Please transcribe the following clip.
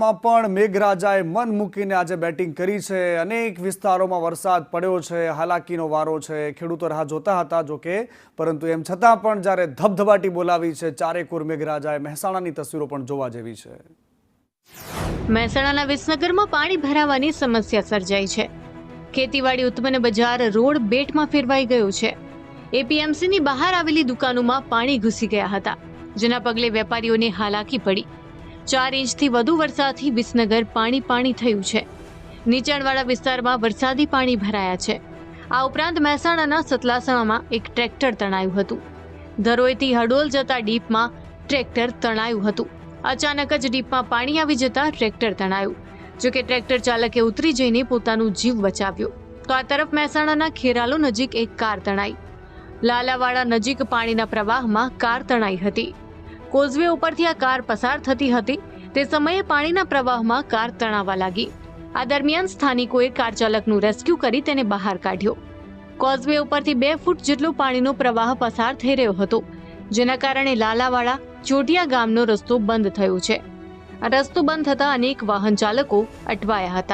મહેસાણામાં પણ મેઘરાજાએ મન મૂકીને આજે બેટિંગ કરી છે। અનેક વિસ્તારોમાં વરસાદ પડ્યો છે, હાલાકીનો વારો છે। ખેડૂતો રાહ જોતા હતા જોકે, પરંતુ એમ છતાં પણ જ્યારે ધબધબાટી બોલાવી છે ચારેકોર મેઘરાજાએ, મહેસાણાની તસવીરો પણ જોવા જેવી છે। મહેસાણાના વિસનગરમાં પાણી ભરાવાની સમસ્યા સર્જાઈ છે। ખેતીવાડી ઉત્પન્ન બજાર રોડ બેટમાં ફેરવાઈ ગયો છે। એપીએમસીની બહાર આવેલી દુકાનોમાં પાણી ઘૂસી ગયા હતા, જેના પગલે વેપારીઓને હાલાકી પડી। 4 ઇંચથી વધુ વરસાદથી વિસનગર પાણી થયું છે। નીચાણવાળા વિસ્તારમાં વરસાદી પાણી ભરાયા છે। આ ઉપરાંત મહેસાણાના સતલાસણામાં એક ટ્રેક્ટર તણાયું હતું। ધરોઈથી હડોલ જતા ડીપમાં ટ્રેક્ટર તણાયું હતું। અચાનક જ ડીપમાં પાણી આવી જતા ટ્રેક્ટર તણાયું, જોકે ટ્રેક્ટર ચાલકે ઉતરી જઈને પોતાનો જીવ બચાવ્યો। તો આ તરફ મહેસાણાના ખેરાલો નજીક એક કાર તણાઈ। લાલાવાડા નજીક પાણીના પ્રવાહમાં કાર તણાઈ હતી। કોઝવે ઉપરથી આ કાર પસાર થતી હતી તે સમયે પાણીના પ્રવાહમાં કાર તણાવા લાગી। આ દરમિયાન સ્થાનિકોએ કાર ચાલકનું રેસ્ક્યુ કરી તેને બહાર કાઢ્યો। કોઝવે ઉપરથી 2 ફૂટ જેટલો પાણીનો પ્રવાહ પસાર થઈ રહ્યો હતો, જેના કારણે લાલાવાડા ચોટિયા ગામનો રસ્તો બંધ થયો છે। આ રસ્તો બંધ થતા અનેક વાહન ચાલકો અટવાયા હતા।